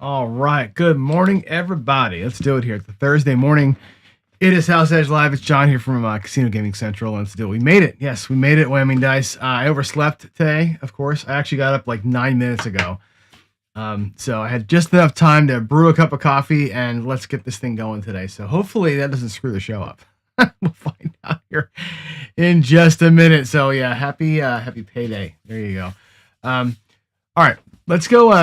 All right. Good morning, everybody. Let's do it here. It's a Thursday morning. It is House Edge Live. It's John here from Casino Gaming Central. Let's do it. We made it. Yes, we made it. Whammy dice. I overslept today, of course. I actually got up like 9 minutes ago. So I had just enough time to brew a cup of coffee and let's get this thing going today. So hopefully that doesn't screw the show up. We'll find out here in just a minute. So yeah, happy payday. There you go. All right, let's go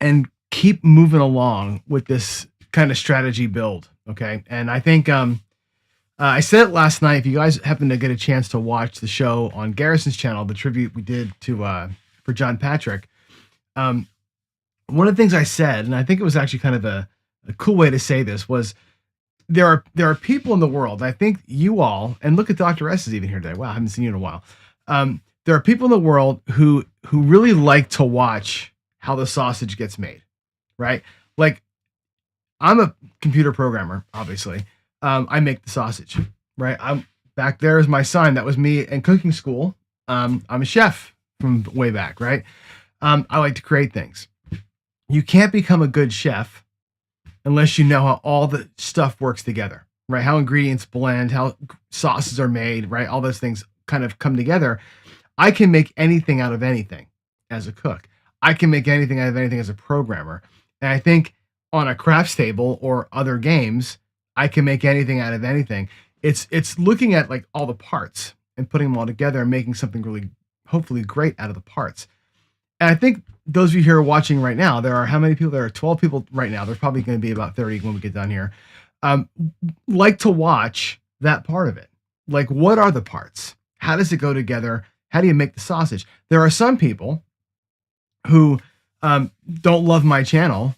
and keep moving along with this kind of strategy build. Okay. And I think I said it last night. If you guys happen to get a chance to watch the show on Garrison's channel, the tribute we did to for John Patrick, one of the things I said, and I think it was actually kind of a cool way to say this, was there are people in the world. I think you all, and look at Dr. S is even here today. Wow, I haven't seen you in a while. There are people in the world who really like to watch how the sausage gets made, right? Like, I'm a computer programmer, obviously. I make the sausage, right? I'm back there is my son. That was me in cooking school. I'm a chef from way back, right? I like to create things. You can't become a good chef unless you know how all the stuff works together, right? How ingredients blend, how sauces are made, right? All those things kind of come together. I can make anything out of anything as a cook. I can make anything out of anything as a programmer. And I think on a crafts table or other games, I can make anything out of anything. It's looking at like all the parts and putting them all together and making something really, hopefully great out of the parts. And I think those of you here watching right now, there are how many people? There are 12 people right now. There's probably going to be about 30 when we get done here. Like to watch that part of it. Like, what are the parts? How does it go together? How do you make the sausage? There are some people who don't love my channel,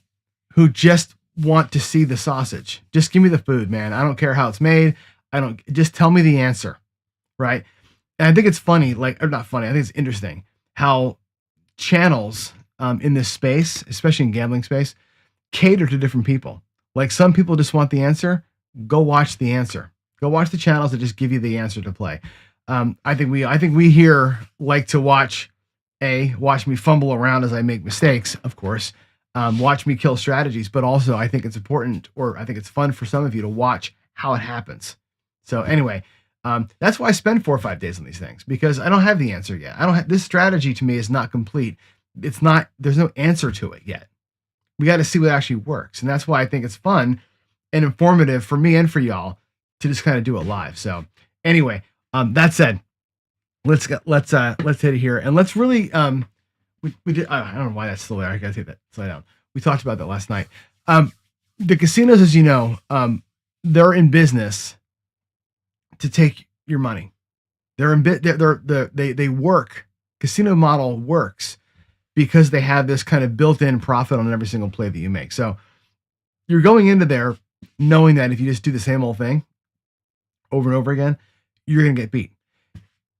who just want to see the sausage. Just give me the food, man. I don't care how it's made. Just tell me the answer, right? And I think it's funny, or not funny, I think it's interesting how channels in this space, especially in gambling space, cater to different people. Like, some people just want the answer. Go watch the answer. Go watch the channels that just give you the answer to play. I think we here like to watch me fumble around as I make mistakes, of course. Watch me kill strategies, but also I think it's important, or I think it's fun for some of you to watch how it happens. So anyway, that's why I spend 4 or 5 days on these things, because I don't have the answer yet. This strategy to me is not complete. There's no answer to it yet. We got to see what actually works. And that's why I think it's fun and informative for me and for y'all to just kind of do it live. So anyway, that said, let's hit it here. And let's really, we did, I don't know why that's still there. I got to take that slide down. We talked about that last night. The casinos, as you know, they're in business to take your money. They work. Casino model works because they have this kind of built-in profit on every single play that you make. So you're going into there knowing that if you just do the same old thing over and over again, you're going to get beat.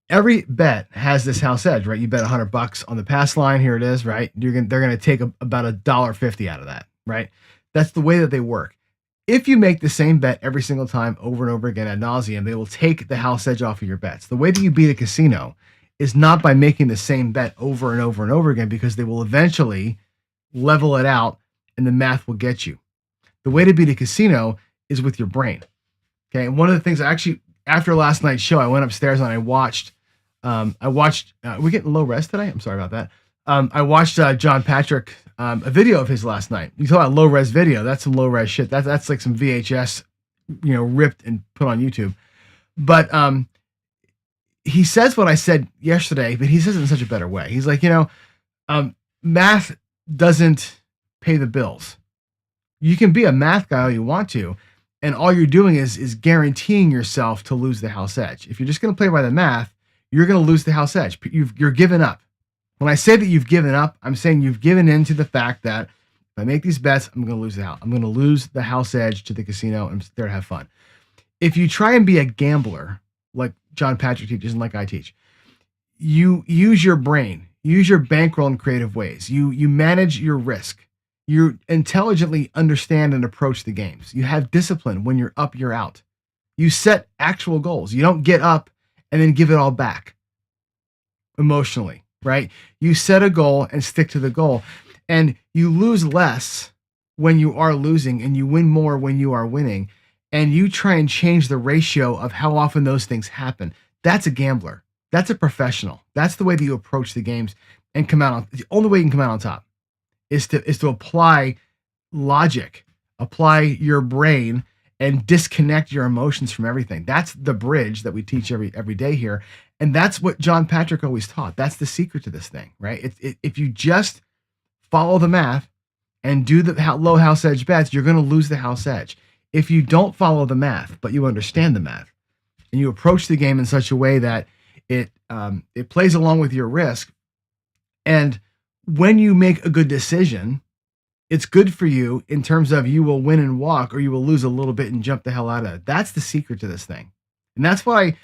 Every bet has this house edge, right? You bet $100 on the pass line. Here it is, right? They're going to take about $1.50 out of that, right? That's the way that they work. If you make the same bet every single time over and over again ad nauseum, they will take the house edge off of your bets. The way that you beat a casino is not by making the same bet over and over and over again, because they will eventually level it out and the math will get you. The way to beat a casino is with your brain. Okay. And one of the things after last night's show, I went upstairs and I watched, we getting low res today? I'm sorry about that. I watched John Patrick, a video of his last night. You talk about low res video. That's some low res shit. That's like some VHS, ripped and put on YouTube. But he says what I said yesterday, but he says it in such a better way. He's like, math doesn't pay the bills. You can be a math guy all you want to, and all you're doing is guaranteeing yourself to lose the house edge. If you're just going to play by the math, you're going to lose the house edge. You're giving up. When I say that you've given up, I'm saying you've given in to the fact that if I make these bets, I'm going to lose the house. I'm going to lose the house edge to the casino and there to have fun. If you try and be a gambler, like John Patrick teaches and like I teach, you use your brain, use your bankroll in creative ways. You manage your risk. You intelligently understand and approach the games. You have discipline. When you're up, you're out. You set actual goals. You don't get up and then give it all back emotionally, right? You set a goal and stick to the goal. And you lose less when you are losing, and you win more when you are winning. And you try and change the ratio of how often those things happen. That's a gambler. That's a professional. That's the way that you approach the games and come out on. The only way you can come out on top is to apply logic, apply your brain, and disconnect your emotions from everything. That's the bridge that we teach every day here. And that's what John Patrick always taught. That's the secret to this thing, right? If you just follow the math and do the low house edge bets, you're going to lose the house edge. If you don't follow the math, but you understand the math, and you approach the game in such a way that it plays along with your risk, and when you make a good decision, it's good for you in terms of you will win and walk, or you will lose a little bit and jump the hell out of it. That's the secret to this thing. And that's why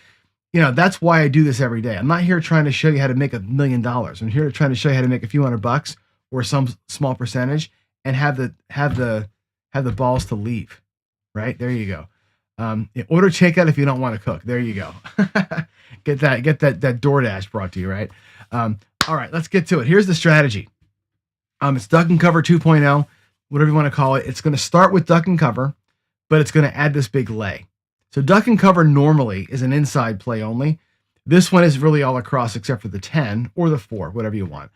I do this every day. I'm not here trying to show you how to make $1 million. I'm here trying to show you how to make a few $100 or some small percentage and have the balls to leave. Right? There you go. Order takeout if you don't want to cook. There you go. Get that DoorDash brought to you, right? All right, let's get to it. Here's the strategy. It's duck and cover 2.0, whatever you want to call it. It's going to start with duck and cover, but it's going to add this big lay. So duck and cover normally is an inside play only. This one is really all across except for the 10 or the 4, whatever you want.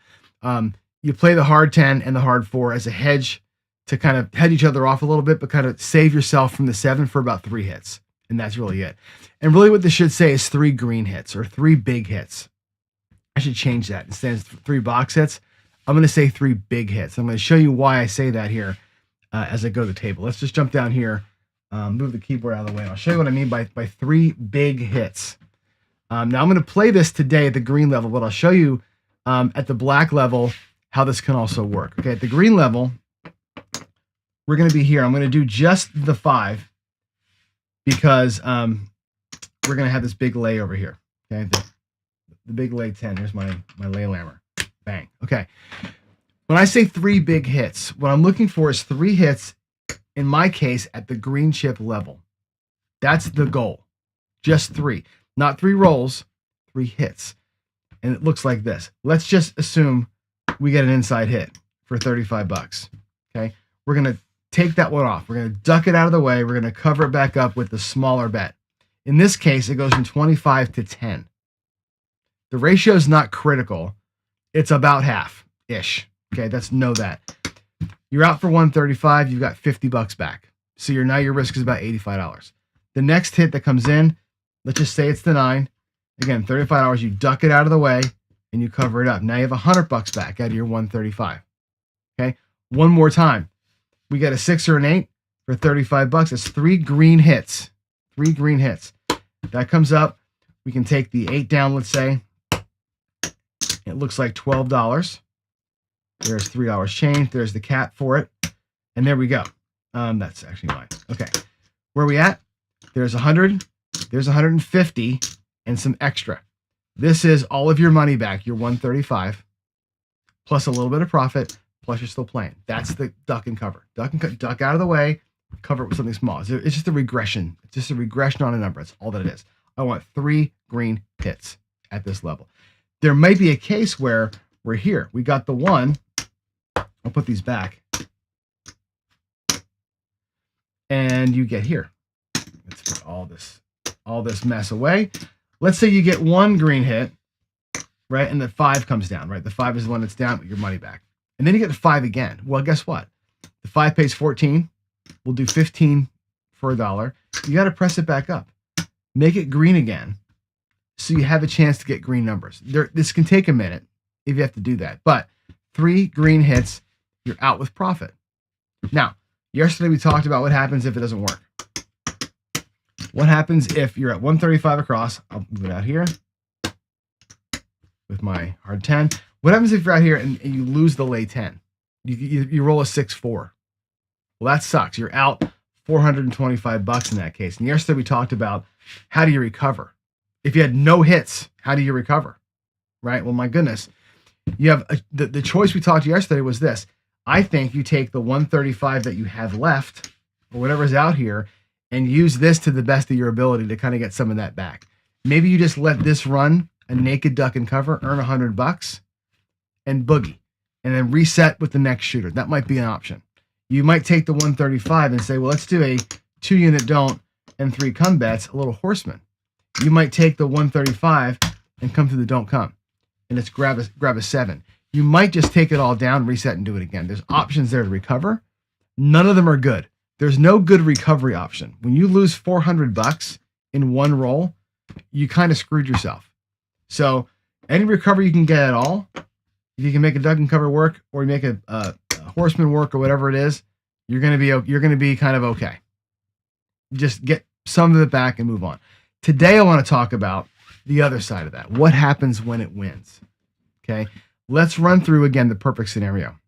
You play the hard 10 and the hard 4 as a hedge to kind of head each other off a little bit, but kind of save yourself from the 7 for about 3 hits. And that's really it. And really what this should say is 3 green hits or 3 big hits. I should change that. Instead of 3 box hits, I'm going to say 3 big hits. I'm going to show you why I say that here as I go to the table. Let's just jump down here, move the keyboard out of the way, and I'll show you what I mean by 3 big hits. Now I'm going to play this today at the green level, but I'll show you at the black level how this can also work. Okay, at the green level, we're going to be here. I'm going to do just the 5 because we're going to have this big lay over here. Okay, the big lay 10. Here's my lay lammer. Bang. Okay. When I say 3 big hits, what I'm looking for is 3 hits, in my case, at the green chip level. That's the goal. Just 3. Not 3 rolls, 3 hits. And it looks like this. Let's just assume we get an inside hit for $35. Okay. We're going to take that one off. We're going to duck it out of the way. We're going to cover it back up with the smaller bet. In this case, it goes from 25 to 10. The ratio is not critical. It's about half-ish. Okay, know that. You're out for 135. You've got $50 back. So now your risk is about $85. The next hit that comes in, let's just say it's the 9. Again, $35. You duck it out of the way and you cover it up. Now you have $100 back out of your 135. Okay, one more time. We get a 6 or an 8 for $35. It's 3 green hits. 3 green hits. That comes up. We can take the 8 down, let's say. It looks like $12. There's $3 change. There's the cap for it. And there we go. That's actually mine. Okay. Where are we at? There's 100. There's 150 and some extra. This is all of your money back, your 135, plus a little bit of profit, plus you're still playing. That's the duck and cover. Duck out of the way, cover it with something small. It's just a regression. It's just a regression on a number. That's all that it is. I want 3 green hits at this level. There might be a case where we're here. We got the 1. I'll put these back. And you get here. Let's put all this mess away. Let's say you get 1 green hit, right? And the 5 comes down, right? The 5 is the one that's down, but your money back. And then you get the 5 again. Well, guess what? The 5 pays 14. We'll do 15 for $1. You got to press it back up. Make it green again, so you have a chance to get green numbers. This can take a minute if you have to do that. But 3 green hits, you're out with profit. Now, yesterday we talked about what happens if it doesn't work. What happens if you're at 135 across? I'll move it out here with my hard 10. What happens if you're out here and you lose the lay 10? You roll a 6-4. Well, that sucks. You're out $425 in that case. And yesterday we talked about how do you recover? If you had no hits, how do you recover? Right? Well, my goodness. You have the choice we talked yesterday was this. I think you take the 135 that you have left or whatever's out here and use this to the best of your ability to kind of get some of that back. Maybe you just let this run a naked duck and cover, earn $100 and boogie. and then reset with the next shooter. That might be an option. You might take the 135 and say, well, let's do a 2-unit don't and 3 come bets, a little horseman. You might take the 135 and come through the don't come, and let's grab a 7. You might just take it all down, reset, and do it again. There's options there to recover. None of them are good. There's no good recovery option. When you lose $400 in one roll, you kind of screwed yourself. So any recovery you can get at all, if you can make a duck and cover work, or you make a horseman work, or whatever it is, you're gonna be kind of okay. Just get some of it back and move on. Today I want to talk about the other side of that. What happens when it wins? Okay, let's run through again the perfect scenario.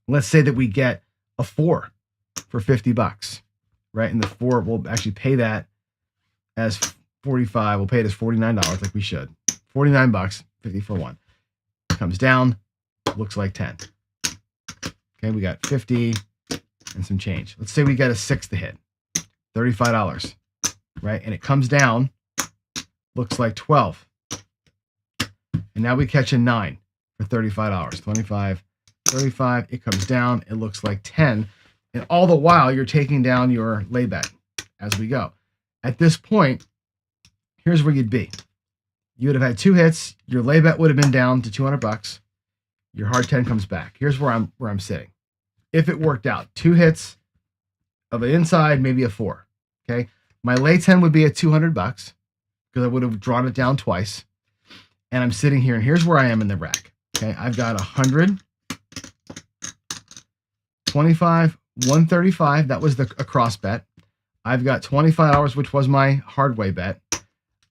Let's say that we get a 4 for $50, right? And the 4 will actually pay that as 45. We'll pay it as $49, like we should. $49, 50 for 1. Comes down, looks like 10. Okay, we got 50 and some change. Let's say we got a 6 to hit, $35, right? And it comes down, looks like 12. And now we catch a 9 for $35. 25, 35, it comes down, it looks like 10. And all the while, you're taking down your lay bet as we go. At this point, here's where you'd be. You would have had 2 hits. Your lay bet would have been down to $200. Your hard 10 comes back. Here's where I'm sitting. If it worked out, 2 hits of an inside, maybe a 4. Okay, my lay 10 would be at $200 because I would have drawn it down twice. And I'm sitting here, and here's where I am in the rack. Okay, I've got 100, 25, 135. That was a cross bet. I've got $25, which was my hard way bet.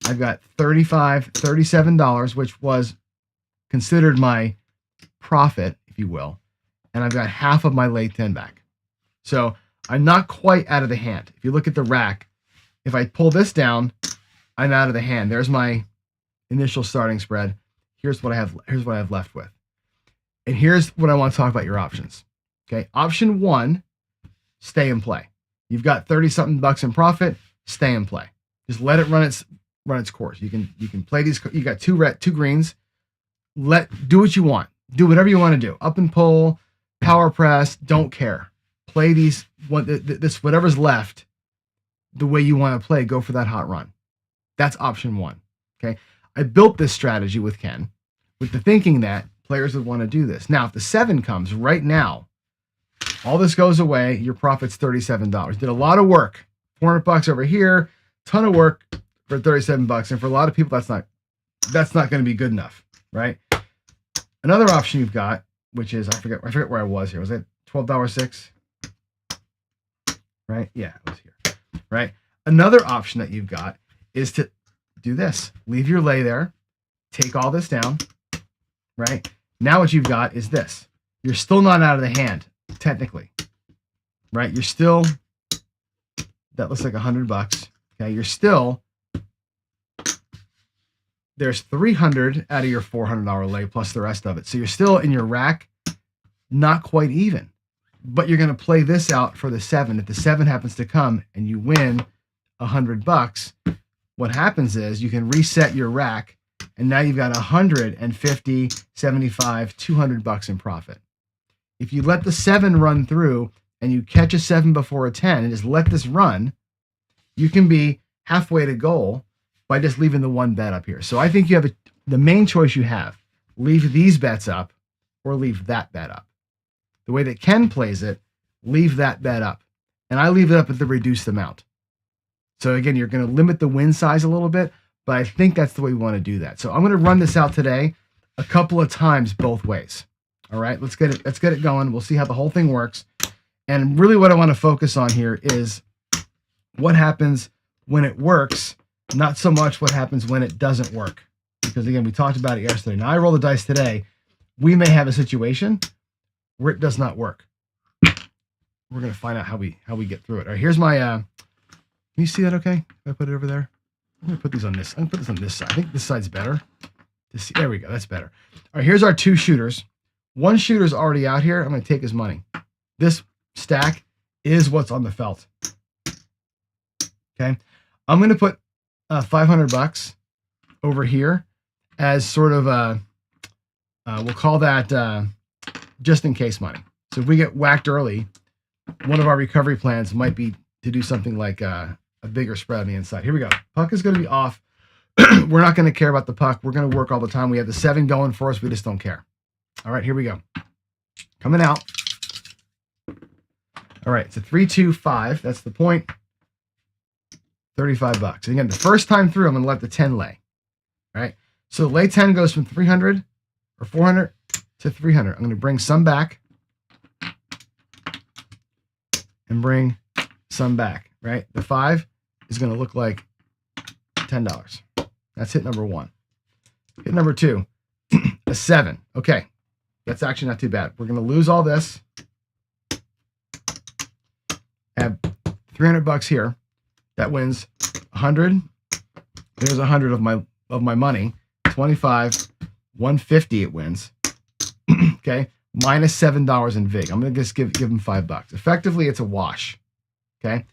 I've got $37, which was considered my profit, if you will. And I've got half of my lay 10 back. So I'm not quite out of the hand. If you look at the rack, if I pull this down, I'm out of the hand. There's my initial starting spread. Here's what I have left with. And here's what I want to talk about your options. Okay, option 1, stay and play. You've got 30-something bucks in profit, stay and play. Just let it run its course. You can play these. You got 2 greens. Do what you want. Do whatever you want to do. Up and pull, power press, don't care. Play these whatever's left the way you want to play. Go for that hot run. That's option 1. Okay. I built this strategy with Ken with the thinking that players would want to do this. Now, if the 7 comes right now, all this goes away. Your profit's $37. Did a lot of work. $400 over here. Ton of work for $37. And for a lot of people, that's not going to be good enough, right? Another option you've got, which is I forget where I was here. Was it $12.06? Right? Yeah, it was here. Right? Another option that you've got is to do this. Leave your lay there. Take all this down. Right? Now what you've got is this. You're still not out of the hand, technically. Right? You're still, that looks like $100. Okay, you're still, there's 300 out of your $400 lay plus the rest of it. So you're still in your rack, not quite even. But you're going to play this out for the 7. If the 7 happens to come and you win $100, what happens is you can reset your rack, and now you've got 150, 75, $200 in profit. If you let the 7 run through and you catch a 7 before a 10 and just let this run, you can be halfway to goal by just leaving the 1 bet up here. So I think you have the main choice you have. Leave these bets up or leave that bet up. The way that Ken plays it, leave that bet up. And I leave it up at the reduced amount. So again, you're going to limit the win size a little bit, but I think that's the way we want to do that. So I'm going to run this out today a couple of times both ways. All right, let's get it going. We'll see how the whole thing works. And really what I want to focus on here is what happens when it works, not so much what happens when it doesn't work. Because again, we talked about it yesterday. Now I roll the dice today. We may have a situation where it does not work. We're going to find out how we get through it. All right, here's my, can you see that okay? If I put it over there? I'm going to put these on this. I'm going to put this on this side. I think this side's better. There we go. That's better. All right, here's our 2 shooters. 1 shooter's already out here. I'm going to take his money. This stack is what's on the felt. Okay. I'm going to put $500 over here as sort of a, we'll call that just in case money. So if we get whacked early, one of our recovery plans might be to do something like a bigger spread on the inside. Here we go. Puck is going to be off. We're not going to care about the puck. We're going to work all the time. We have the 7 going for us. We just don't care. All right, here we go. Coming out. All right, it's a 3-2-5. That's the point. $35. And again, the first time through, I'm going to let the 10 lay. All right, so lay 10 goes from 300 or 400 to 300. I'm going to bring some back and bring some back, right? The 5 is going to look like $10. That's hit number 1. Hit number 2, a 7. Okay, that's actually not too bad. We're going to lose all this. Have $300 here. That wins 100. There's 100 of my money. 25, 150 it wins. Okay, minus $7 in vig. I'm gonna just give him $5. Effectively, it's a wash. Okay,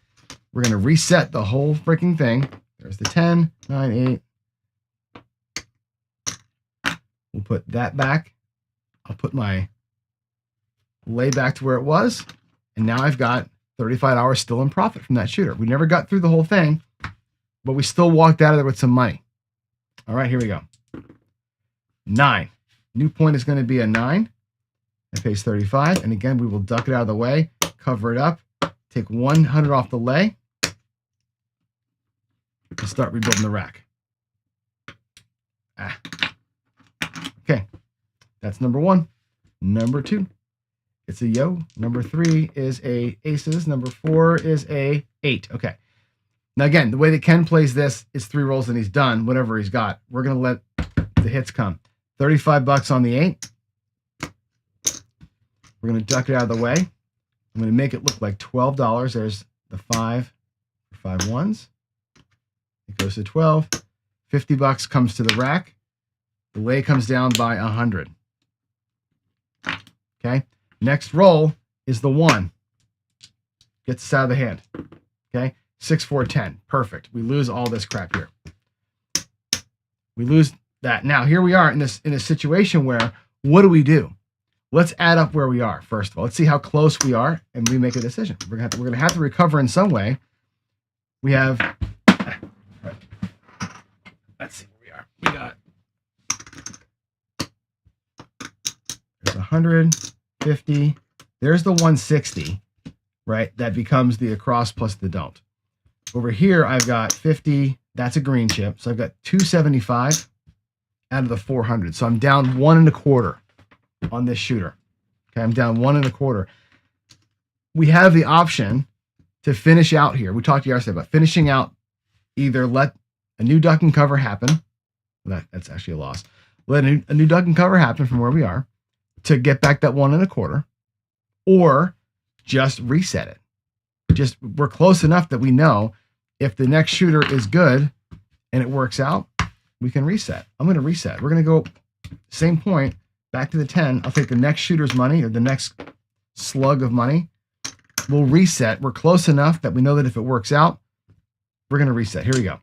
we're gonna reset the whole freaking thing. There's the 10, 9, 8. We'll put that back. I'll put my lay back to where it was, and now I've got $35 still in profit from that shooter. We never got through the whole thing, but we still walked out of there with some money. All right, here we go. 9. New point is going to be a 9. That pays 35. And again, we will duck it out of the way, cover it up, take 100 off the lay, and start rebuilding the rack. Okay, that's number 1. Number 2. It's a yo. Number 3 is a aces. Number 4 is a 8. Okay. Now again, the way that Ken plays this is 3 rolls and he's done. Whatever he's got, we're gonna let the hits come. $35 on the 8. We're gonna duck it out of the way. I'm gonna make it look like $12. There's the 5 ones. It goes to 12. $50 comes to the rack. The lay comes down by 100. Okay. Next roll is the 1. Gets us out of the hand. Okay. 6, 4, 10. Perfect. We lose all this crap here. We lose that. Now here we are in a situation where what do? Let's add up where we are first of all. Let's see how close we are, and we make a decision. We're gonna have to recover in some way. We have. Let's see where we are. We got. There's 150. There's the 160, right? That becomes the across plus the don't. Over here, I've got 50. That's a green chip. So I've got 275 out of the 400. So I'm down 1 1/4 on this shooter. Okay, I'm down 1 1/4. We have the option to finish out here. We talked yesterday about finishing out. Either let a new duck and cover happen. That's actually a loss. Let a new duck and cover happen from where we are to get back that 1 1/4, or just reset it. We're close enough that we know if the next shooter is good and it works out, we can reset. I'm going to reset. We're going to go same point back to the 10. I'll take the next shooter's money or the next slug of money. We'll reset. We're close enough that we know that if it works out, we're going to reset. Here we go.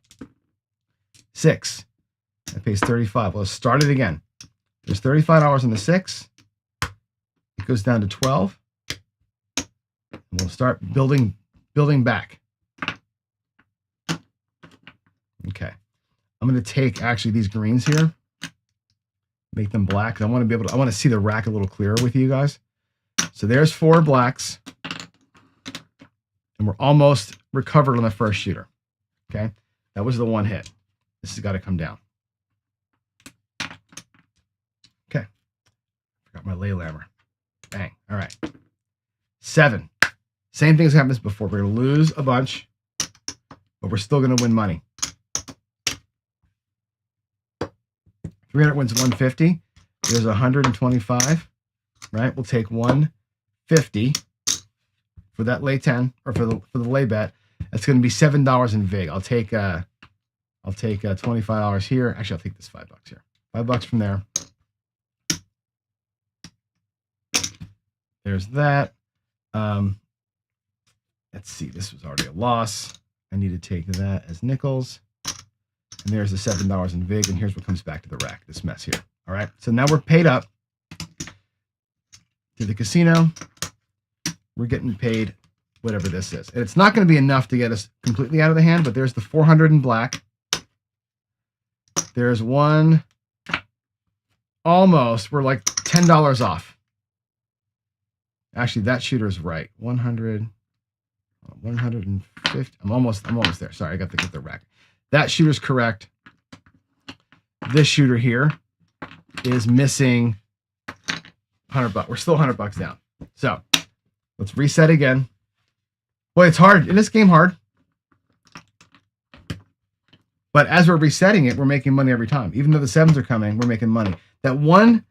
6. That pays 35. Let's start it again. There's $35 on the 6. It goes down to 12. And we'll start building back. Okay. I'm going to take actually these greens here, make them black. I want to see the rack a little clearer with you guys. So there's 4 blacks, and we're almost recovered on the first shooter. Okay. That was the 1 hit. This has got to come down. Okay. Forgot my lay lammer. Bang. All right. 7. Same thing as happens before. We're going to lose a bunch, but we're still going to win money. 300 wins 150. There's 125, right? We'll take 150 for that lay 10, or for the lay bet. That's going to be $7 in vig. I'll take $25 here. Actually, I'll take this $5 here. $5 from there. There's that. Let's see. This was already a loss. I need to take that as nickels. And there's the $7 in vig. And here's what comes back to the rack. This mess here. All right. So now we're paid up. to the casino. We're getting paid whatever this is. And it's not going to be enough to get us completely out of the hand, but there's the 400 in black. There's one almost. We're like $10 off. Actually, that shooter's right. 100, 150. I'm almost there. Sorry, I got to get the rack. That shooter's correct. This shooter here is missing $100. We're still $100 down. So let's reset again. Boy, it's hard. In this game, hard. But as we're resetting it, we're making money every time. Even though the sevens are coming, we're making money. That one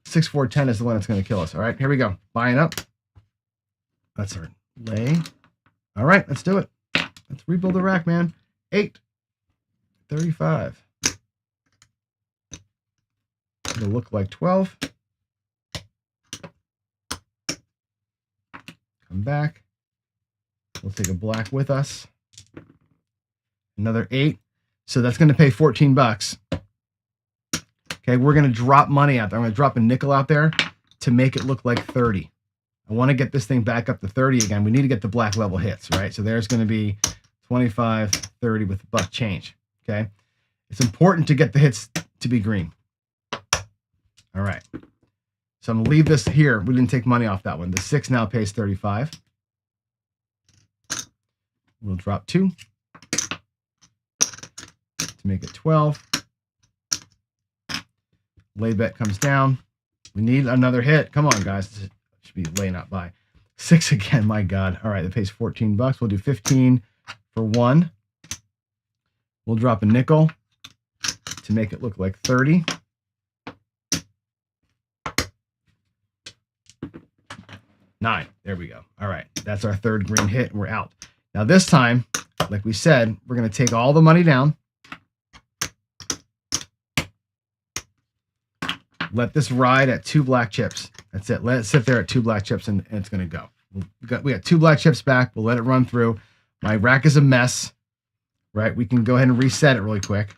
6, 4, 10 is the one that's going to kill us. All right, here we go. Buying up. That's our lay. All right, let's do it. Let's rebuild the rack, man. 8, 35. It'll look like 12. Come back. We'll take a black with us. Another 8. So that's going to pay $14. Okay, we're going to drop money out there. I'm going to drop a nickel out there to make it look like 30. I want to get this thing back up to 30 again. We need to get the black level hits, right? So there's going to be 25, 30 with buck change. Okay, it's important to get the hits to be green. All right. So I'm going to leave this here. We didn't take money off that one. The 6 now pays 35. We'll drop 2 to make it 12. Lay bet comes down. We need another hit. Come on, guys. This should be lay not buy. 6 again. My God. All right. That pays $14. We'll do 15 for 1. We'll drop a nickel to make it look like 30. $9. There we go. All right. That's our third green hit, and we're out. Now this time, like we said, we're going to take all the money down. Let this ride at 2 black chips. That's it. Let it sit there at 2 black chips, and it's going to go. We got 2 black chips back. We'll let it run through. My rack is a mess, right? We can go ahead and reset it really quick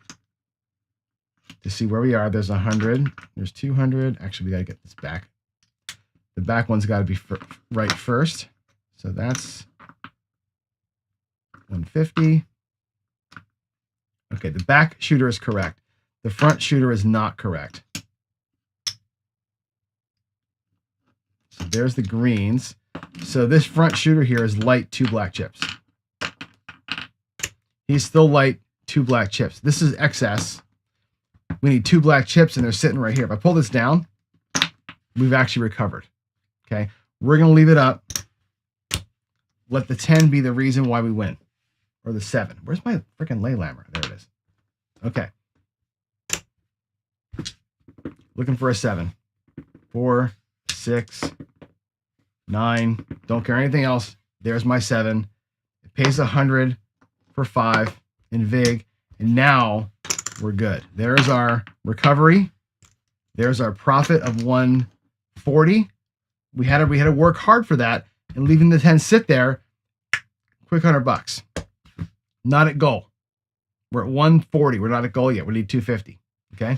to see where we are. There's 100. There's 200. Actually, we got to get this back. The back one's got to be right first. So that's 150. Okay, the back shooter is correct. The front shooter is not correct. So there's the greens. So this front shooter here is light 2 black chips. He's still light 2 black chips. This is excess. We need 2 black chips, and they're sitting right here. If I pull this down, we've actually recovered. Okay, we're going to leave it up. Let the 10 be the reason why we win. Or the 7. Where's my freaking lay lammer? There it is. Okay. Looking for a 7. 4, 6, 9. Don't care anything else. There's my 7. It pays 100 for 5 in VIG. And now we're good. There's our recovery. There's our profit of 140. We had to work hard for that, and leaving the 10 sit there, quick $100. Not at goal. We're at 140. We're not at goal yet. We need 250. Okay.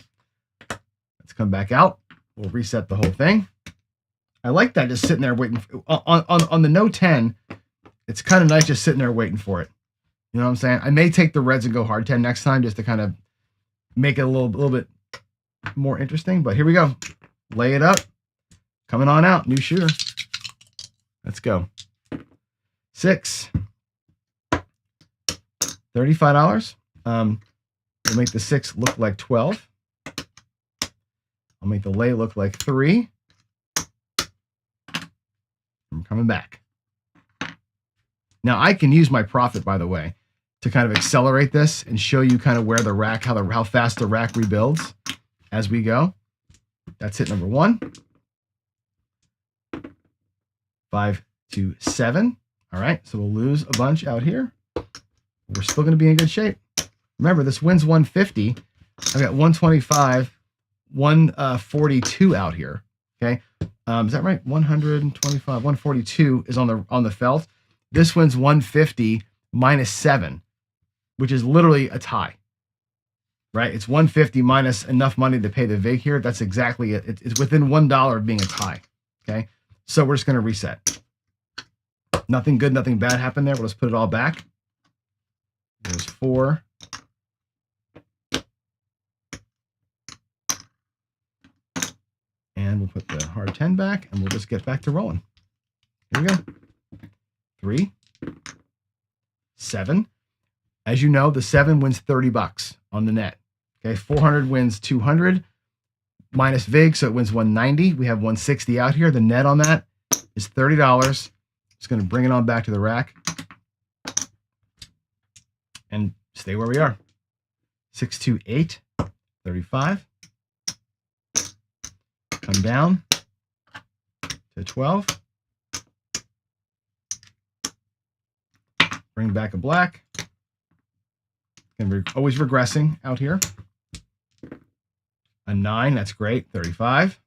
Let's come back out. We'll reset the whole thing. I like that, just sitting there waiting on the no 10. It's kind of nice just sitting there waiting for it. You know what I'm saying? I may take the reds and go hard 10 next time just to kind of make it a little bit more interesting. But here we go. Lay it up. Coming on out, new shooter. Let's go. 6. $35. We'll make the 6 look like 12. I'll make the lay look like 3. I'm coming back. Now I can use my profit, by the way, to kind of accelerate this and show you kind of where the rack, how fast the rack rebuilds as we go. That's hit number 1. 5 to 7. All right, so we'll lose a bunch out here. We're still going to be in good shape. Remember, this wins 150. I've got 125, 142 out here. Okay, is that right? 125, 142 is on the felt. This wins 150 minus 7, which is literally a tie. right? It's 150 minus enough money to pay the vig here. That's exactly it. It's within $1 of being a tie. Okay, so we're just going to reset. Nothing good, nothing bad happened there. We'll just put it all back. There's 4. And we'll put the hard 10 back, and we'll just get back to rolling. Here we go. 3, 7. As you know, the 7 wins $30 on the net. Okay, 400 wins 200 minus vig, so it wins 190. We have 160 out here. The net on that is $30. Just going to bring it on back to the rack and stay where we are. 6, 2, 8, 35. Come down to 12. Bring back a black. And we're always regressing out here. A 9, that's great. 35.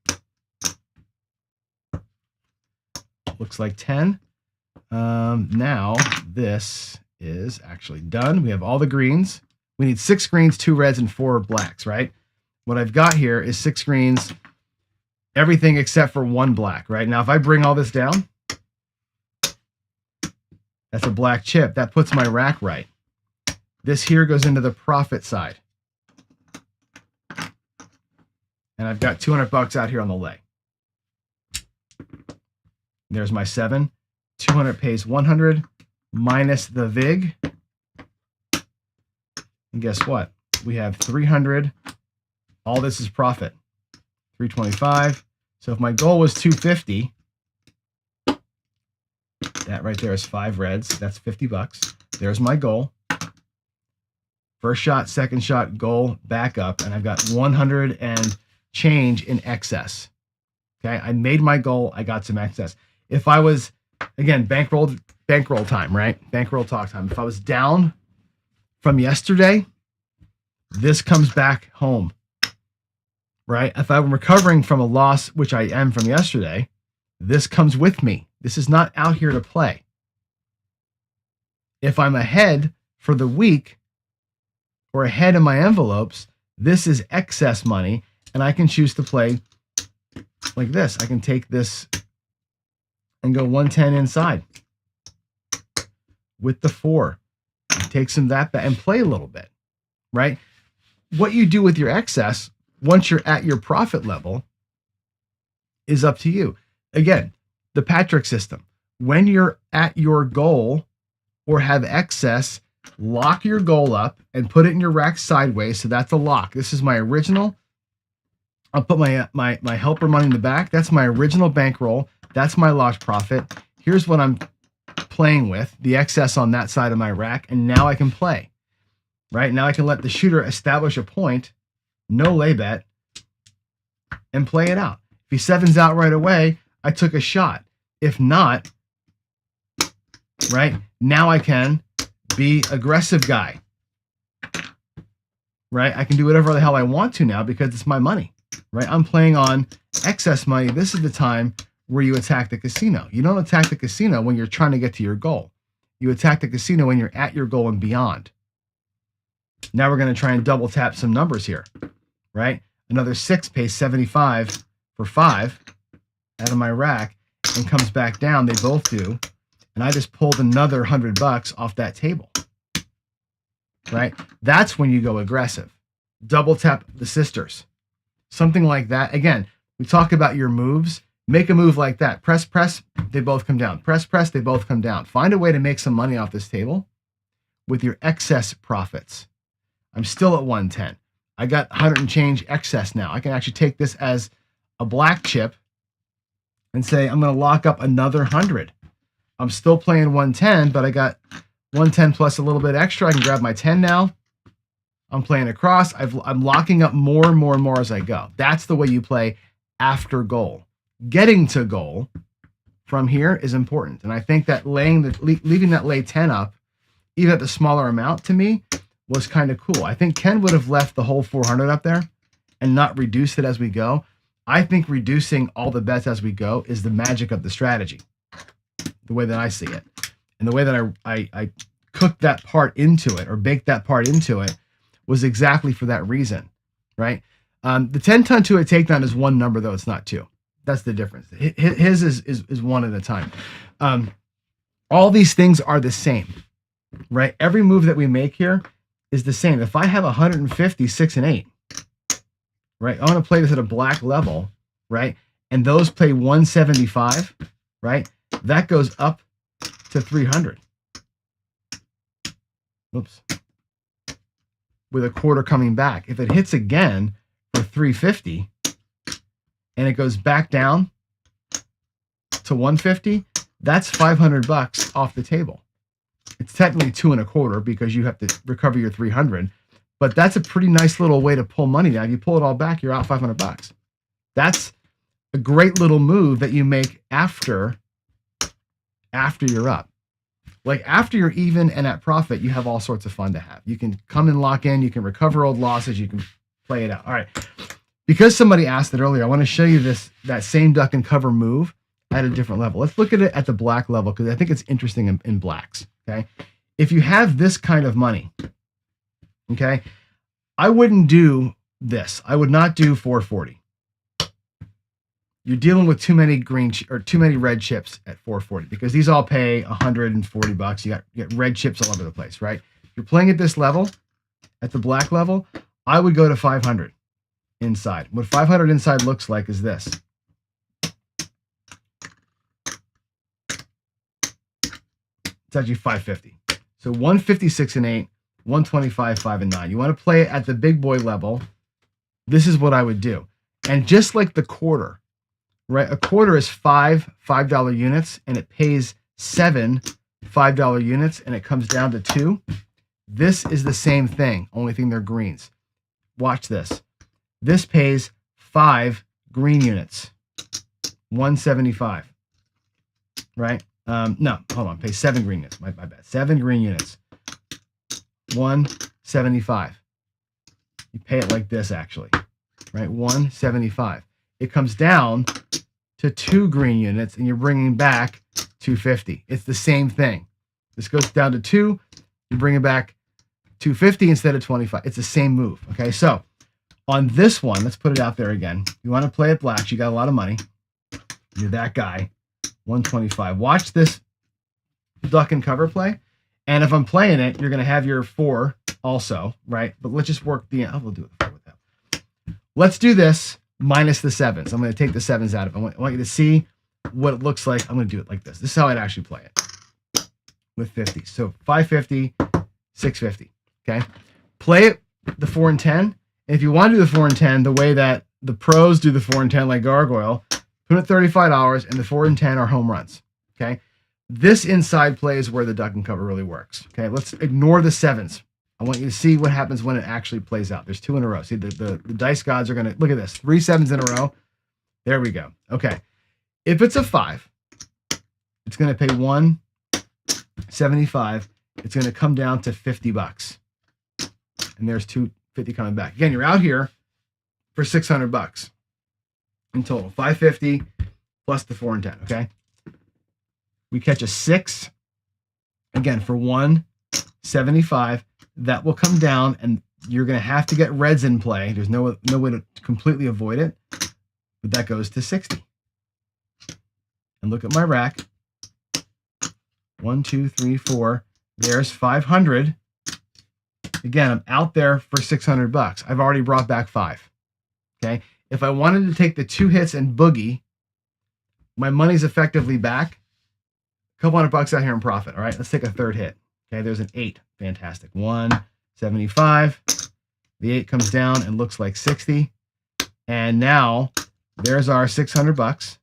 Looks like 10. Now this is actually done. We have all the greens. We need 6 greens, 2 reds, and 4 blacks, right? What I've got here is 6 greens, everything except for 1 black, right? Now, if I bring all this down, that's a black chip. That puts my rack right. This here goes into the profit side. And I've got $200 out here on the lay. There's my 7. 200 pays 100 minus the vig. And guess what? We have 300. All this is profit. 325. So if my goal was 250, that right there is 5 reds. That's $50. There's my goal. First shot, second shot, goal, back up, and I've got 100 and change in excess. Okay, I made my goal. I got some excess. If I was, again, bankroll time, right? Bankroll talk time. If I was down from yesterday, this comes back home, right? If I'm recovering from a loss, which I am from yesterday, this comes with me. This is not out here to play. If I'm ahead for the week or ahead in my envelopes, this is excess money, and I can choose to play like this. I can take this and go 110 inside with the 4. Take some of that back and play a little bit, right? What you do with your excess once you're at your profit level is up to you. Again, the Patrick system. When you're at your goal or have excess, lock your goal up and put it in your rack sideways. So that's a lock. This is my original. I'll put my helper money in the back. That's my original bankroll. That's my lost profit. Here's what I'm playing with, the excess on that side of my rack. And now I can play, right? Now I can let the shooter establish a point, no lay bet, and play it out. If he 7s out right away, I took a shot. If not, right, now I can be aggressive guy, right? I can do whatever the hell I want to now because it's my money, right? I'm playing on excess money. This is the time where you attack the casino. You don't attack the casino when you're trying to get to your goal. You attack the casino when you're at your goal and beyond. Now we're going to try and double tap some numbers here, right? Another 6 pays 75 for 5 out of my rack and comes back down. They both do. And I just pulled another $100 off that table, right? That's when you go aggressive. Double tap the sisters. Something like that. Again, we talk about your moves. Make a move like that. Press, press, they both come down. Press, press, they both come down. Find a way to make some money off this table with your excess profits. I'm still at 110. I got 100 and change excess now. I can actually take this as a black chip and say, I'm going to lock up another 100. I'm still playing 110, but I got 110 plus a little bit extra. I can grab my 10 now. I'm playing across. I'm locking up more and more and more as I go. That's the way you play after goal. Getting to goal from here is important. And I think that leaving that lay 10 up, even at the smaller amount, to me, was kind of cool. I think Ken would have left the whole 400 up there and not reduced it as we go. I think reducing all the bets as we go is the magic of the strategy, the way that I see it. And the way that I cooked that part into it or baked that part into it was exactly for that reason, right? The 10-ton 2-hit takedown is one number, though. It's not two. That's the difference. His is one at a time. All these things are the same, right? Every move that we make here is the same. If I have 150, 6 and 8, right? I want to play this at a black level, right? And those play 175, right? That goes up to 300. Oops. With a quarter coming back. If it hits again for 350 and it goes back down to 150, that's $500 off the table. It's technically 2 1/4 because you have to recover your 300, but that's a pretty nice little way to pull money down. You pull it all back, you're out $500. That's a great little move that you make after you're up. Like after you're even and at profit, you have all sorts of fun to have. You can come and lock in, you can recover old losses, you can play it out. All right. Because somebody asked it earlier, I want to show you that same duck and cover move at a different level. Let's look at it at the black level because I think it's interesting in blacks. Okay. If you have this kind of money, okay, I wouldn't do this. I would not do 440. You're dealing with too many too many red chips at 440 because these all pay $140. You got red chips all over the place, right? If you're playing at this level, at the black level, I would go to 500 inside. What 500 inside looks like is this. It's actually 550. So 156 and 8, 125, 5 and 9. You want to play it at the big boy level. This is what I would do. And just like the quarter, right? A quarter is five $5 units and it pays 7 $5 units and it comes down to 2. This is the same thing. Only thing they're greens. Watch this. This pays 5 green units. 175. Right? No, hold on. Pays 7 green units. My bad. 7 green units. 175. You pay it like this actually. Right? 175. It comes down to 2 green units and you're bringing back 250. It's the same thing. This goes down to 2. You bring it back 250 instead of 25. It's the same move. Okay, so on this one, let's put it out there again. You want to play it black. You got a lot of money. You're that guy. 125. Watch this duck and cover play. And if I'm playing it, you're going to have your 4 also, right? But let's just work we'll do it with that. Let's do this minus the 7s. I'm going to take the 7s out of it. I want you to see what it looks like. I'm going to do it like this. This is how I'd actually play it with 50. So 550, 650. Okay. Play it the 4 and 10. And if you want to do the 4 and 10 the way that the pros do the 4 and 10 like Gargoyle, put it $35 and the 4 and 10 are home runs. Okay. This inside play is where the duck and cover really works. Okay. Let's ignore the 7s. I want you to see what happens when it actually plays out. There's 2 in a row. See, the dice gods are going to look at this. 3 7s in a row. There we go. Okay. If it's a 5, it's going to pay 175. It's going to come down to $50. And there's 250 coming back. Again, you're out here for $600 in total. 550 plus the 4 and 10. Okay. We catch a 6 again for 175. That will come down and you're going to have to get reds in play. There's no way to completely avoid it, but that goes to 60. And look at my rack. 1, 2, 3, 4. There's 500. Again, I'm out there for $600. I've already brought back 5. Okay. If I wanted to take the 2 hits and boogie, my money's effectively back. A couple $100 out here in profit. All right. Let's take a 3rd hit. Okay. There's an 8. Fantastic. 175. The 8 comes down and looks like 60. And now there's our $600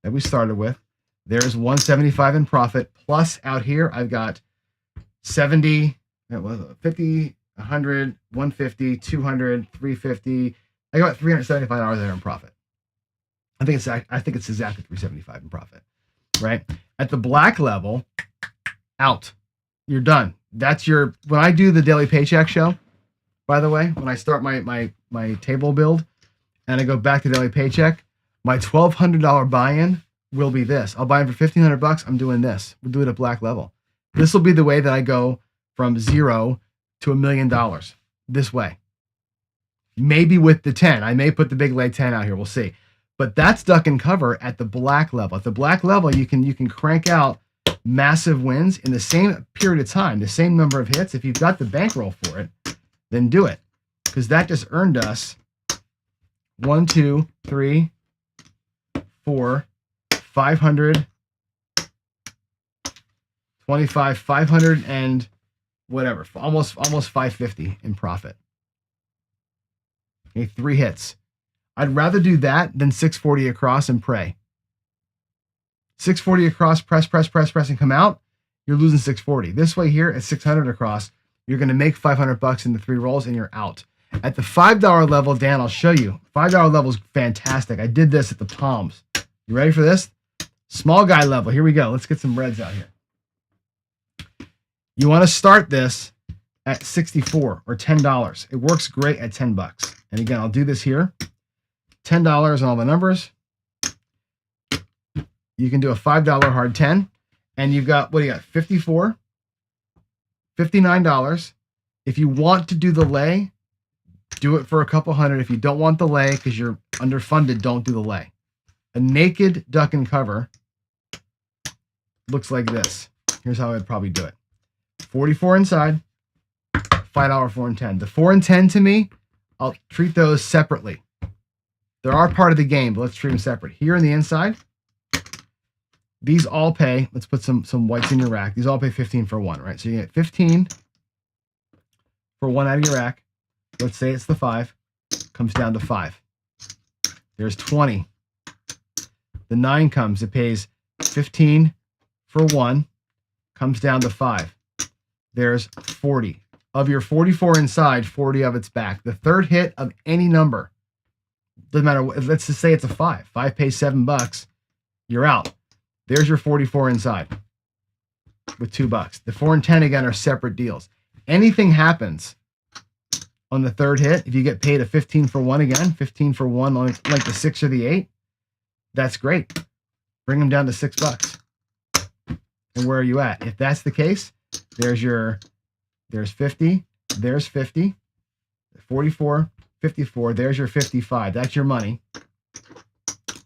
that we started with. There's 175 in profit. Plus out here, I've got 70, 50, 100, 150, 200, 350. I got $375 there in profit. I think it's exactly 375 in profit, right? At the black level, out. You're done. That's your, when I do the daily paycheck show, by the way, when I start my table build and I go back to daily paycheck, my $1,200 buy-in will be this. I'll buy in for $1,500. I'm doing this. We'll do it at black level. This will be the way that I go from 0 to $1 million this way. Maybe with the 10. I may put the big lay 10 out here. We'll see. But that's duck and cover at the black level. At the black level, you can crank out massive wins in the same period of time, the same number of hits. If you've got the bankroll for it, then do it. Because that just earned us 1, 2, 3, 4, 500, 25, 500 and whatever, almost 550 in profit. Okay, 3 hits. I'd rather do that than 640 across and pray. 640 across, press, and come out. You're losing 640. This way here at 600 across, you're going to make $500 in the 3 rolls and you're out. At the $5 level, Dan, I'll show you. $5 level is fantastic. I did this at the Palms. You ready for this? Small guy level. Here we go. Let's get some reds out here. You want to start this at 64 or $10. It works great at $10. And again, I'll do this here. $10 on all the numbers. You can do a $5 hard 10. And you've got, what do you got? 54, $59. If you want to do the lay, do it for a couple hundred. If you don't want the lay because you're underfunded, don't do the lay. A naked duck and cover looks like this. Here's how I'd probably do it. 44 inside, $5 4 and 10. The 4 and 10 to me, I'll treat those separately. They are part of the game, but let's treat them separate. Here on the inside, these all pay, let's put some whites in your rack. These all pay 15 for 1, right? So you get 15 for 1 out of your rack. Let's say it's the 5, comes down to 5. There's 20. The 9 comes, it pays 15 for 1, comes down to 5. There's 40. Of your 44 inside, 40 of it's back. The third hit of any number, doesn't matter, let's just say it's a 5. 5 pays $7, you're out. There's your 44 inside with $2. The 4 and 10 again are separate deals. Anything happens on the third hit, if you get paid a 15 for 1 again, 15 for 1 on like the 6 or the 8, that's great. Bring them down to $6. And where are you at? If that's the case, there's 50, there's 50, 44, 54, there's your 55. That's your money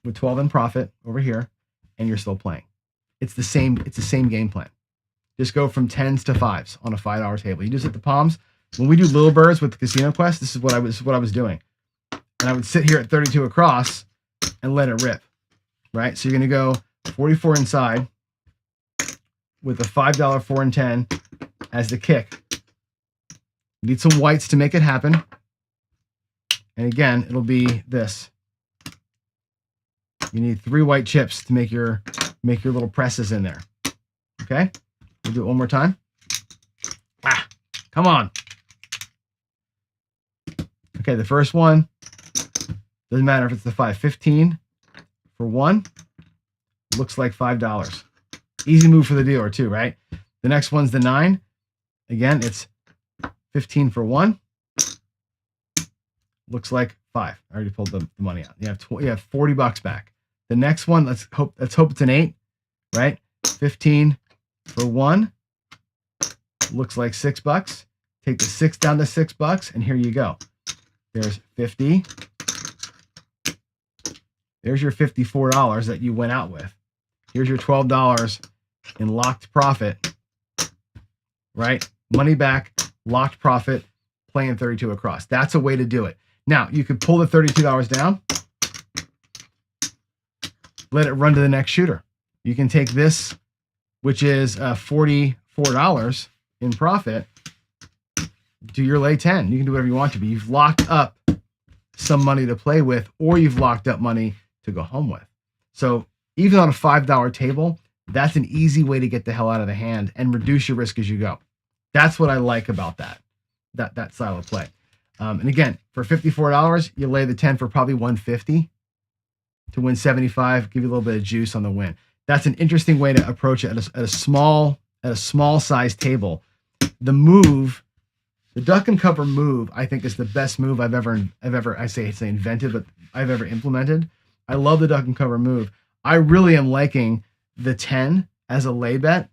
with 12 in profit over here, and you're still playing. It's the same game plan. Just go from 10s to 5s on a $5 table. You just hit the palms. When we do little birds with the Casino Quest, this is what I was doing. And I would sit here at 32 across and let it rip. Right? So you're going to go 44 inside with a $5 4 and 10 as the kick. You need some whites to make it happen. And again, it'll be this. You need 3 white chips to make your little presses in there. Okay? We'll do it one more time. Come on. Okay, the first one, doesn't matter if it's the 5. 15 for 1, looks like $5. Easy move for the dealer too, right? The next one's the 9. Again, it's 15 for 1. Looks like 5. I already pulled the money out. You have $40 back. The next one, let's hope it's an 8, right? 15 for 1. Looks like $6. Take the 6 down to $6, and here you go. There's 50. There's your $54 that you went out with. Here's your $12 in locked profit, right? Money back, locked profit, playing 32 across. That's a way to do it. Now, you could pull the $32 down, let it run to the next shooter. You can take this, which is $44 in profit, do your lay 10. You can do whatever you want to, but you've locked up some money to play with, or you've locked up money to go home with. So even on a $5 table, that's an easy way to get the hell out of the hand and reduce your risk as you go. That's what I like about that style of play. And again, for $54, you lay the 10 for probably 150 to win 75, give you a little bit of juice on the win. That's an interesting way to approach it at a small size table. The duck and cover move, I think, is the best move I've ever invented, but I've ever implemented. I love the duck and cover move. I really am liking the 10 as a lay bet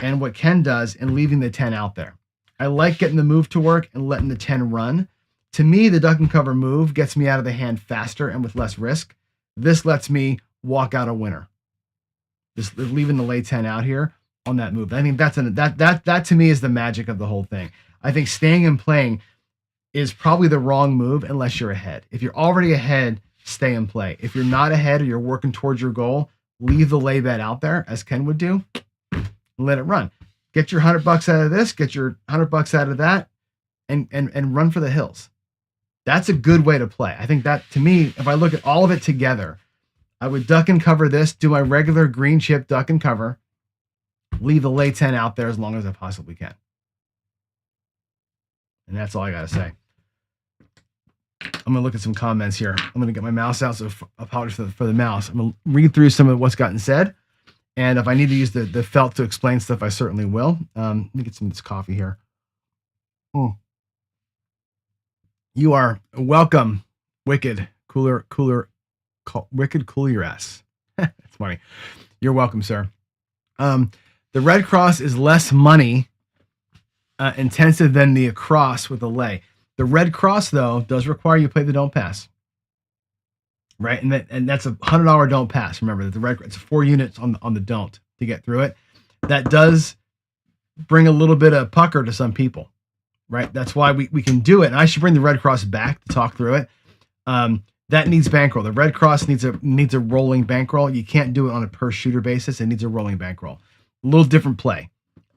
and what Ken does and leaving the 10 out there. I like getting the move to work and letting the 10 run. To me, the duck and cover move gets me out of the hand faster and with less risk. This lets me walk out a winner. Just leaving the lay 10 out here on that move. I think that to me is the magic of the whole thing. I think staying and playing is probably the wrong move unless you're ahead. If you're already ahead, stay and play. If you're not ahead or you're working towards your goal, leave the lay bet out there, as Ken would do, and let it run. Get your $100 out of this, get your $100 out of that, and run for the hills. That's a good way to play. I think that, to me, if I look at all of it together, I would duck and cover this, do my regular green chip duck and cover, leave the lay 10 out there as long as I possibly can. And that's all I got to say. I'm going to look at some comments here. I'm going to get my mouse out, so apologies for the mouse. I'm going to read through some of what's gotten said. And if I need to use the felt to explain stuff, I certainly will. Let me get some of this coffee here. You are welcome, Wicked. Wicked, cool your ass. That's funny. You're welcome, sir. The Red Cross is less money intensive than the across with a lay. The Red Cross, though, does require you to play the don't pass. Right? And that's a $100 don't pass. Remember that it's 4 units on the don't to get through it. That does bring a little bit of pucker to some people. Right? That's why we can do it. And I should bring the Red Cross back to talk through it. That needs bankroll. The Red Cross needs a rolling bankroll. You can't do it on a per shooter basis. It needs a rolling bankroll. A little different play.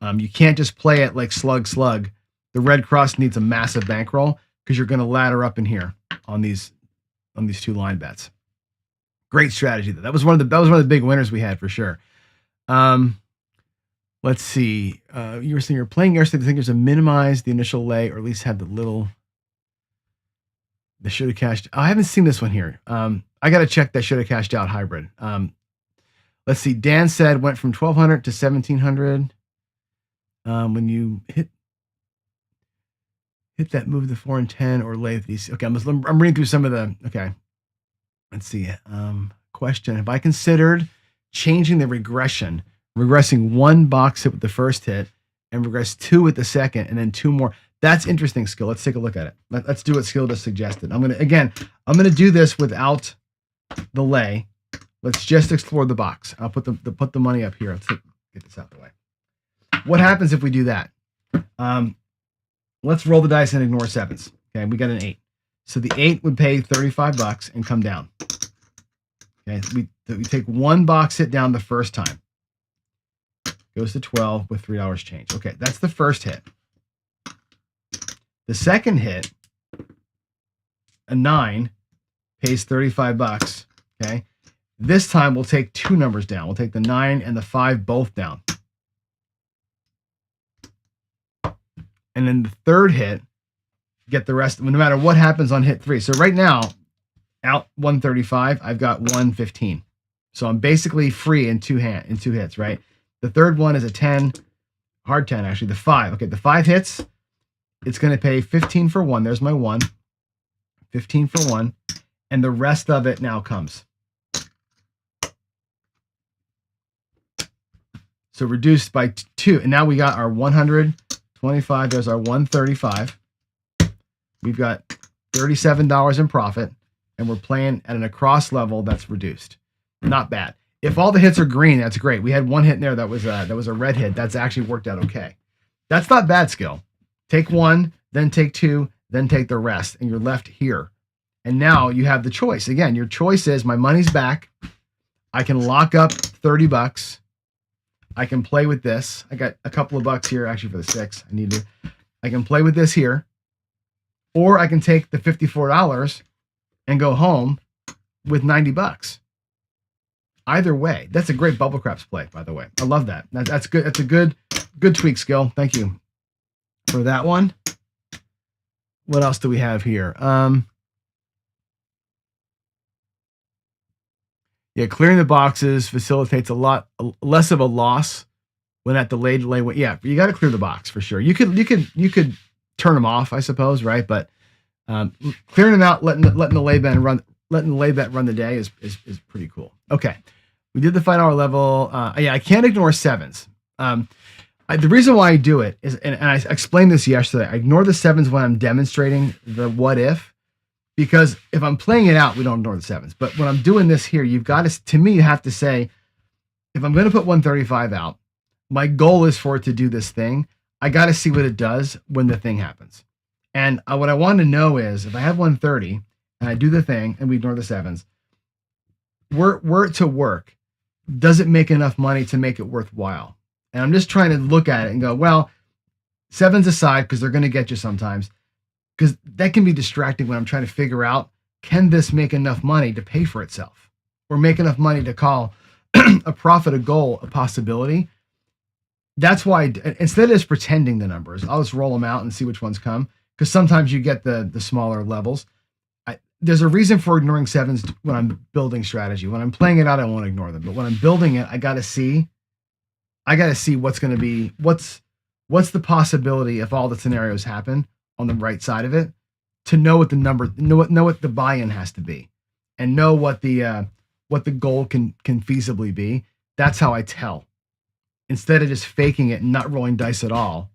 You can't just play it like slug. The Red Cross needs a massive bankroll because you're going to ladder up in here on these 2 line bets. Great strategy though. That was one of the big winners we had for sure. Let's see. You were saying you're playing airstate. I think there's a minimize the initial lay, or at least have the little. They should have cashed. I haven't seen this one here. I got to check that should have cashed out hybrid. Let's see. Dan said went from 1,200 to 1,700. When you hit that move the 4 and 10 or lay these. Okay, I'm reading through some of the. Okay, let's see. Question: have I considered changing the regressing 1 box hit with the first hit and regress 2 with the second, and then 2 more? That's interesting, Skill. Let's take a look at it. Let's do what Skill just suggested. I'm gonna do this without the lay. Let's just explore the box. I'll put the money up here. Let's get this out of the way. What happens if we do that? Let's roll the dice and ignore 7s. Okay, we got an 8. So the 8 would pay $35 and come down. Okay, we take 1 box hit down the first time. Goes to 12 with $3 change. Okay, that's the first hit. The second hit, a 9, pays $35. Okay, this time we'll take 2 numbers down. We'll take the 9 and the 5 both down. And then the third hit, get the rest, no matter what happens on hit 3. So right now, out 135, I've got 115. So I'm basically free in 2 hits, right? The third one is a 10, hard 10 actually, the 5. Okay, the 5 hits, it's going to pay 15 for 1. There's my 1. 15 for 1. And the rest of it now comes. So reduced by 2. And now we got our 125. There's our 135. We've got $37 in profit. And we're playing at an across level that's reduced. Not bad. If all the hits are green, that's great. We had 1 hit in there that was a red hit. That's actually worked out okay. That's not bad, Skill. Take 1, then take 2, then take the rest, and you're left here. And now you have the choice. Again, your choice is my money's back. I can lock up $30. I can play with this. I got a couple of bucks here actually for the 6. I can play with this here. Or I can take the $54 and go home with $90. Either way, that's a great bubble craps play, by the way. I love that. That's good. That's a good tweak, Skill. Thank you for that one. What else do we have here? Yeah, clearing the boxes facilitates a lot less of a loss when at the lay. Yeah, you got to clear the box for sure. You could turn them off, I suppose, right? But clearing them out, letting the lay bet run the day is pretty cool. Okay, we did the $5 level. Yeah, I can't ignore 7s. The reason why I do it is, and I explained this yesterday, I ignore the sevens when I'm demonstrating the what if, because if I'm playing it out, we don't ignore the sevens. But when I'm doing this here, you've got to me, you have to say, if I'm going to put 135 out, my goal is for it to do this thing. I got to see what it does when the thing happens. And what I want to know is if I have 130 and I do the thing and we ignore the sevens, were it to work, does it make enough money to make it worthwhile? And I'm just trying to look at it and go, well, sevens aside, because they're going to get you sometimes, because that can be distracting when I'm trying to figure out, can this make enough money to pay for itself or make enough money to call a profit, a goal, a possibility? That's why instead of just pretending the numbers, I'll just roll them out and see which ones come, because sometimes you get the smaller levels. There's a reason for ignoring sevens when I'm building strategy. When I'm playing it out, I won't ignore them. But when I'm building it, I got to see what's going to be, what's the possibility if all the scenarios happen on the right side of it, to know what the number, know what the buy-in has to be, and know what the goal can feasibly be. That's how I tell. Instead of just faking it and not rolling dice at all,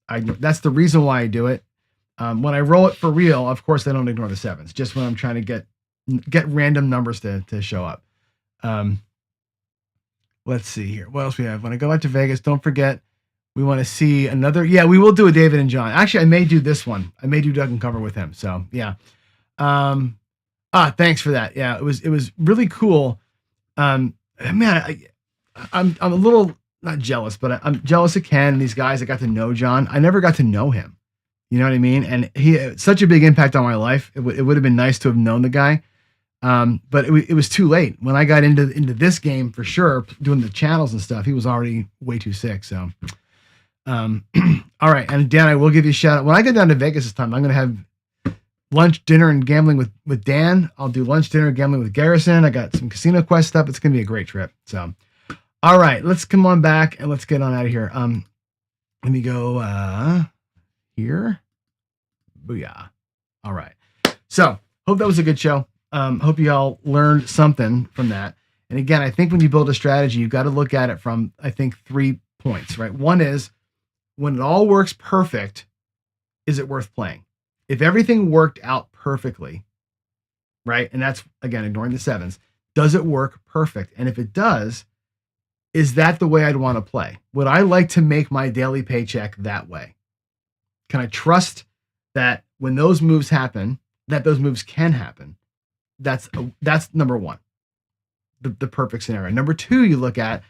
that's the reason why I do it. When I roll it for real, of course, I don't ignore the sevens. Just when I'm trying to get random numbers to show up. Let's see here. What else we have? When I go out to Vegas, don't forget, we want to see another. Yeah, we will do a David and John. Actually, I may do this one. I may do Doug and Cover with him. So yeah. Thanks for that. Yeah, it was really cool. Man, I'm a little not jealous, but I'm jealous of Ken and these guys that got to know John. I never got to know him. You know what I mean? And he had such a big impact on my life. It would have been nice to have known the guy. But it was too late. When I got into this game, for sure, doing the channels and stuff, he was already way too sick. So, all right. And Dan, I will give you a shout out. When I go down to Vegas this time, I'm going to have lunch, dinner, and gambling with Dan. I'll do lunch, dinner, gambling with Garrison. I got some Casino Quest stuff. It's going to be a great trip. So, all right, let's come on back and let's get on out of here. Let me go, here. Booyah. All right. So hope that was a good show. Hope you all learned something from that. And again, I think when you build a strategy, you've got to look at it from, I think, 3 points, right? One is, when it all works perfect, is it worth playing? If everything worked out perfectly, right? And that's, again, ignoring the sevens, does it work perfect? And if it does, is that the way I'd want to play? Would I like to make my daily paycheck that way? Can I trust that when those moves happen, that those moves can happen? That's number one, the perfect scenario. Number two, you look at,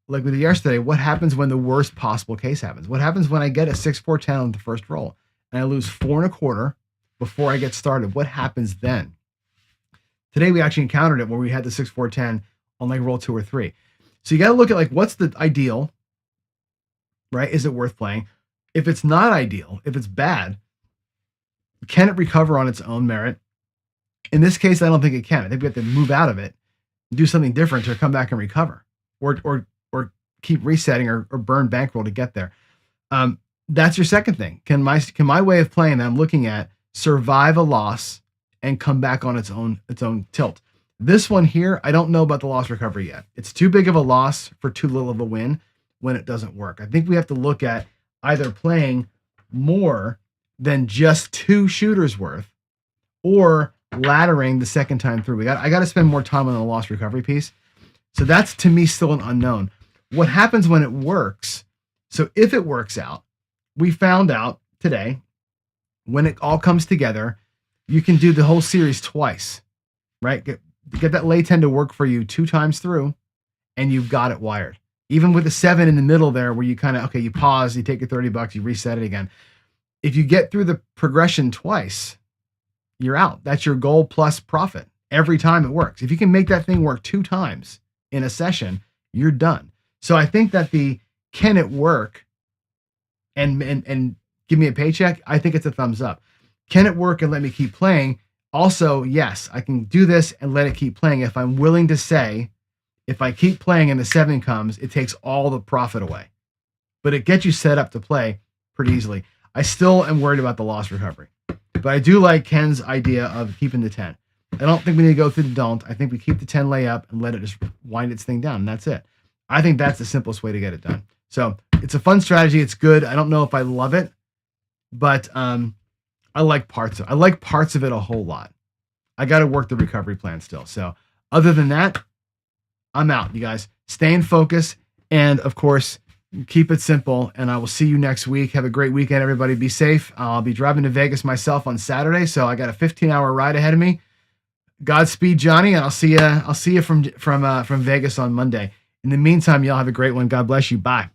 like with yesterday, what happens when the worst possible case happens? What happens when I get a 6-4-10 on the first roll and I lose 4.25 before I get started? What happens then? Today we actually encountered it where we had the 6-4-10 on like roll 2 or 3. So you got to look at like, what's the ideal, right? Is it worth playing? If it's not ideal, if it's bad, can it recover on its own merit? In this case, I don't think it can. I think we have to move out of it, do something different to come back and recover, or keep resetting or burn bankroll to get there. That's your second thing. Can my way of playing that I'm looking at survive a loss and come back on its own tilt? This one here, I don't know about the loss recovery yet. It's too big of a loss for too little of a win when it doesn't work. I think we have to look at either playing more than just 2 shooters worth, or laddering the second time through. I got to spend more time on the loss recovery piece. So that's, to me, still an unknown. What happens when it works? So if it works out, we found out today, when it all comes together, you can do the whole series twice, right? Get that lay 10 to work for you 2 times through, and you've got it wired. Even with the 7 in the middle there, where you kind of, okay, you pause, you take your $30, you reset it again. If you get through the progression twice, you're out. That's your goal plus profit every time it works. If you can make that thing work 2 times in a session, you're done. So I think that can it work and give me a paycheck? I think it's a thumbs up. Can it work and let me keep playing? Also, yes, I can do this and let it keep playing if I'm willing to say, if I keep playing and the 7 comes, it takes all the profit away. But it gets you set up to play pretty easily. I still am worried about the loss recovery. But I do like Ken's idea of keeping the 10. I don't think we need to go through the don't. I think we keep the 10 lay up and let it just wind its thing down, and that's it. I think that's the simplest way to get it done. So It's a fun strategy. It's good. I don't know if I love it, but I like parts of it a whole lot. I got to work the recovery plan still. So other than that, I'm out, you guys. Stay in focus, and of course, keep it simple. And I will see you next week. Have a great weekend, everybody. Be safe. I'll be driving to Vegas myself on Saturday, so I got a 15-hour ride ahead of me. Godspeed, Johnny, and I'll see you from Vegas on Monday. In the meantime, y'all have a great one. God bless you. Bye.